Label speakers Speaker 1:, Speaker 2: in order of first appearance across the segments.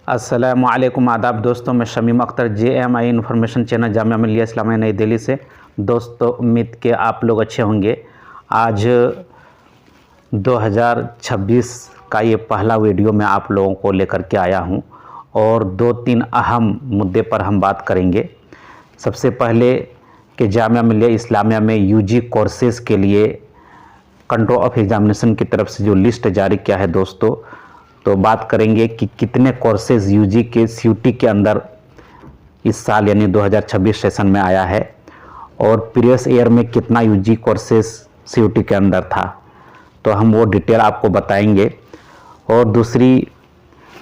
Speaker 1: अस्सलामुअलैकुम आदाब दोस्तों, मैं Shamim Akhtar JMI information channel Jamia Millia Islamia नई दिल्ली से। दोस्तों उम्मीद के आप लोग अच्छे होंगे। आज 2026 का ये पहला वीडियो मैं आप लोगों को लेकर के आया हूँ और 2-3 अहम मुद्दे पर हम बात करेंगे। सबसे पहले कि जामिया मिल्लिया इस्लामिया में UG कोर्सेज़ के लिए कंट्रोल ऑफ एग्जामिनेशन की तरफ से जो लिस्ट जारी किया है दोस्तों, तो बात करेंगे कि कितने कोर्सेज़ UG के CUT के अंदर इस साल यानी 2026 सेशन में आया है और प्रीवियस ईयर में कितना UG कोर्सेज़ CUT के अंदर था, तो हम वो डिटेल आपको बताएंगे। और दूसरी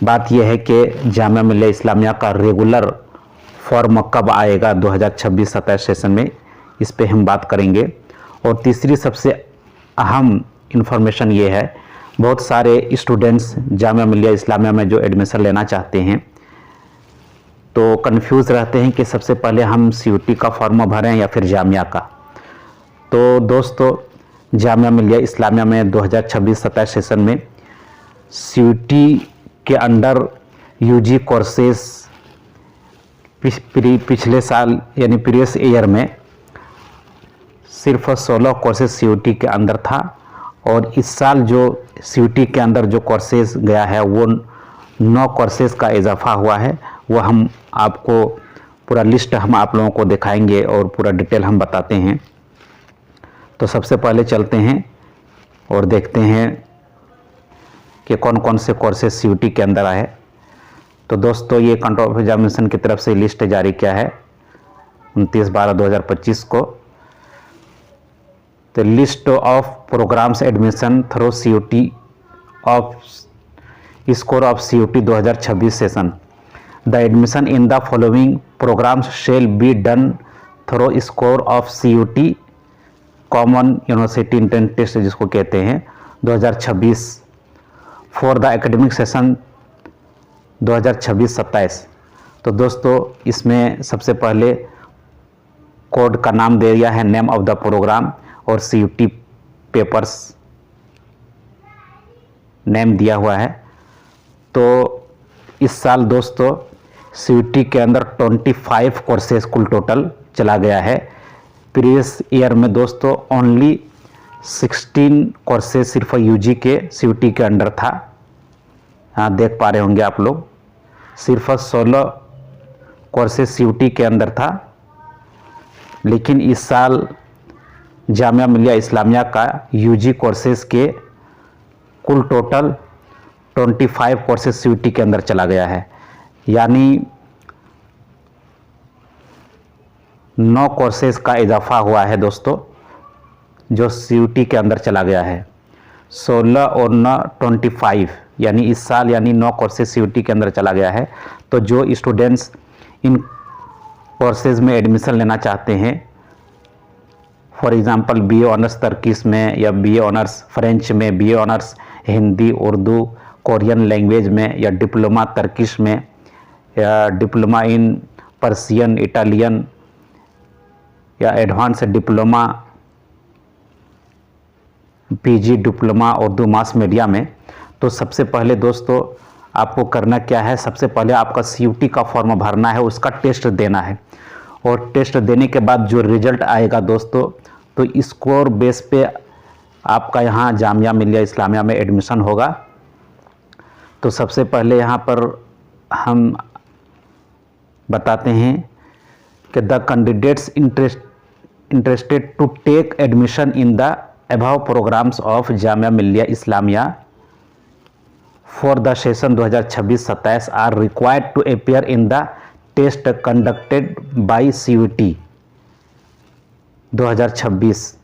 Speaker 1: बात यह है कि जामिया मिल्लिया इस्लामिया का रेगुलर फॉर्म कब आएगा 2026-27 सेशन में, इस पे हम बात करेंगे। और तीसरी सबसे अहम इन्फॉर्मेशन ये है, बहुत सारे स्टूडेंट्स जामिया मिल्लिया इस्लामिया में जो एडमिशन लेना चाहते हैं तो कंफ्यूज रहते हैं कि सबसे पहले हम CUT का फॉर्म भरें या फिर जामिया का। तो दोस्तों जामिया मिल्लिया इस्लामिया में 2026-27 सेशन में CUT के अंडर UG कोर्सेज पिछले साल यानी प्रीवियस ईयर में सिर्फ 16 कोर्सेज CUT के अंदर था और इस साल जो CUT के अंदर जो कोर्सेज गया है वो 9 कोर्सेज का इजाफा हुआ है। वो हम आपको पूरा लिस्ट हम आप लोगों को दिखाएंगे और पूरा डिटेल हम बताते हैं। तो सबसे पहले चलते हैं और देखते हैं कि कौन कौन से कोर्सेज CUT के अंदर आए। तो दोस्तों ये कंट्रोल ऑफ एग्जामिनेशन की तरफ से लिस्ट जारी किया है 29/12/2025 को। The list of programs admission through CUT of score of CUT 2026 session. The admission in the following programs shall be done through score of CUT Common University Entrance Test जिसको कहते हैं 2026 for the academic session 2026-27। तो दोस्तों इसमें सबसे पहले code का नाम दे दिया है, नेम ऑफ द प्रोग्राम, और CUT पेपर्स नेम दिया हुआ है। तो इस साल दोस्तों CUT के अंदर 25 कोर्सेज कुल टोटल चला गया है। प्रीवियस ईयर में दोस्तों ओनली 16 कोर्सेज सिर्फ UG के CUT के अंडर था। हाँ देख पा रहे होंगे आप लोग, सिर्फ 16 कोर्सेज CUT के अंदर था। लेकिन इस साल जामिया मिल्लिया इस्लामिया का UG कोर्सेज के कुल टोटल 25 कोर्सेज CUT के अंदर चला गया है, यानी 9 कोर्सेज का इजाफा हुआ है दोस्तों जो CUT के अंदर चला गया है। 16 और 9 25, यानी इस साल यानी 9 कोर्सेज CUT के अंदर चला गया है। तो जो स्टूडेंट्स इन कोर्सेज में एडमिशन लेना चाहते हैं, for example BA honours Turkish में या BA ऑनर्स फ्रेंच में, BA honours Hindi Urdu Korean language में, या डिप्लोमा तर्किश में, या डिप्लोमा इन पर्सियन इटालियन, या advance diploma PG diploma Urdu mass media में, तो सबसे पहले दोस्तों आपको करना क्या है, सबसे पहले आपका CUT का फॉर्म भरना है, उसका टेस्ट देना है और टेस्ट देने के बाद जो रिजल्ट आएगा दोस्तों, तो स्कोर बेस पे आपका यहाँ जामिया मिल्लिया इस्लामिया में एडमिशन होगा। तो सबसे पहले यहाँ पर हम बताते हैं कि the candidates interested to take admission in the above programmes of Jamia Millia Islamia for the session 2026-27 are required to appear in the test conducted by CUT 2026।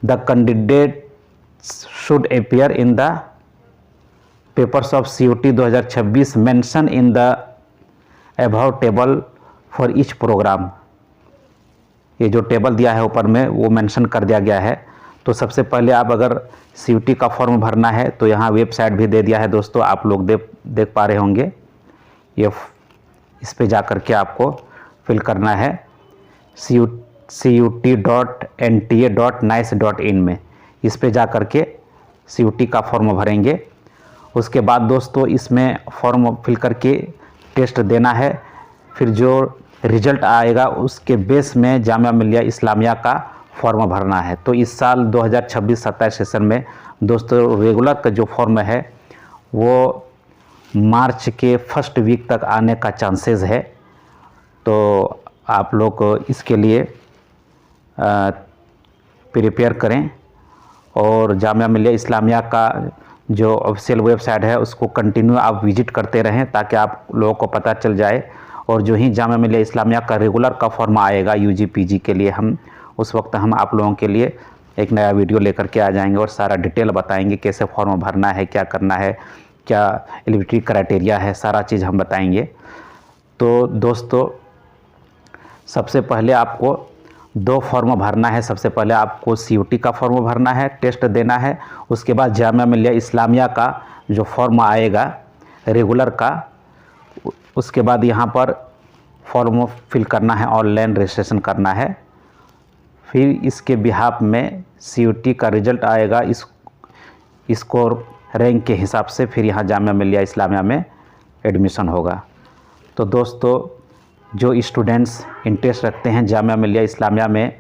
Speaker 1: The candidate should appear in the papers of CUT 2026 mention in the above table for each programme. ये जो table दिया है ऊपर में वो mention कर दिया गया है। तो सबसे पहले आप अगर CUT का फॉर्म भरना है तो यहाँ वेबसाइट भी दे दिया है दोस्तों, आप लोग देख पा रहे होंगे। ये इस पे जा कर के आपको फिल करना है CUT.nta.nice.in में। इस पे जा कर के CUT का फॉर्म भरेंगे। उसके बाद दोस्तों इसमें फॉर्म फिल करके टेस्ट देना है, फिर जो रिज़ल्ट आएगा उसके बेस में जामिया मिलिया इस्लामिया का फॉर्म भरना है। तो इस साल 2026-27 सेशन में दोस्तों रेगुलर का जो फॉर्म है वो मार्च के फर्स्ट वीक तक आने का चांसेस है। तो आप लोग इसके लिए प्रिपेयर करें और जामिया मिलिया इस्लामिया का जो ऑफिशियल वेबसाइट है उसको कंटिन्यू आप विजिट करते रहें ताकि आप लोगों को पता चल जाए। और जो ही जामिया मिलिया इस्लामिया का रेगुलर का फॉर्म आएगा यूजी पीजी के लिए, हम उस वक्त हम आप लोगों के लिए एक नया वीडियो लेकर के आ जाएंगे और सारा डिटेल बताएंगे कैसे फॉर्म भरना है, क्या करना है, क्या एलिजिबिलिटी क्राइटेरिया है, सारा चीज़ हम बताएंगे। तो दोस्तों सबसे पहले आपको 2 फॉर्म भरना है। सबसे पहले आपको COT का फॉर्म भरना है, टेस्ट देना है। उसके बाद जामिया मिलिया इस्लामिया का जो फॉर्म आएगा रेगुलर का, उसके बाद यहाँ पर फॉर्म फिल करना है, ऑनलाइन रजिस्ट्रेशन करना है। फिर इसके बिहाफ में COT का रिज़ल्ट आएगा, स्कोर रैंक के हिसाब से फिर यहाँ जामिया मिलिया इस्लामिया में एडमिशन होगा। तो दोस्तों जो स्टूडेंट्स इंटरेस्ट रखते हैं जामिया मिलिया इस्लामिया में,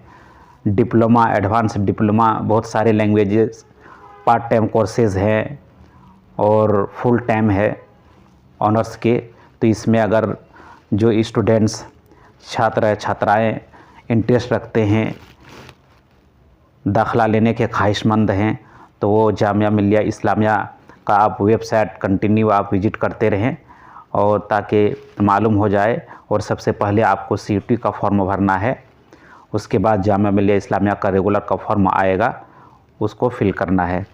Speaker 1: डिप्लोमा, एडवांस डिप्लोमा, बहुत सारे लैंग्वेजेस, पार्ट टाइम कोर्सेज़ हैं और फुल टाइम है ऑनर्स के। तो इसमें अगर जो स्टूडेंट्स छात्राएँ इंटरेस्ट रखते हैं, दाखिला लेने के ख्वाहिशमंद हैं, तो वो जामिया मिलिया इस्लामिया का आप वेबसाइट कंटिन्यू आप विजिट करते रहें और ताकि मालूम हो जाए। और सबसे पहले आपको COT का फॉर्म भरना है, उसके बाद जामिया मिलिया इस्लामिया का रेगुलर का फॉर्म आएगा, उसको फिल करना है।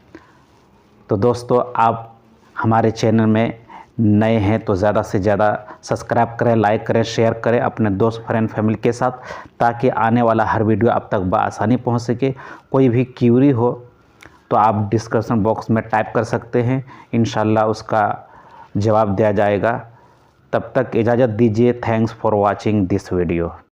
Speaker 1: तो दोस्तों आप हमारे चैनल में नए हैं तो ज़्यादा से ज़्यादा सब्सक्राइब करें, लाइक करें, शेयर करें अपने दोस्त फ्रेंड फैमिली के साथ, ताकि आने वाला हर वीडियो आप तक बआसानी पहुंच सके। कोई भी क्यूरी हो तो आप डिस्क्रिप्शन बॉक्स में टाइप कर सकते हैं, इंशाल्लाह उसका जवाब दिया जाएगा। तब तक इजाज़त दीजिए। Thanks for watching this video.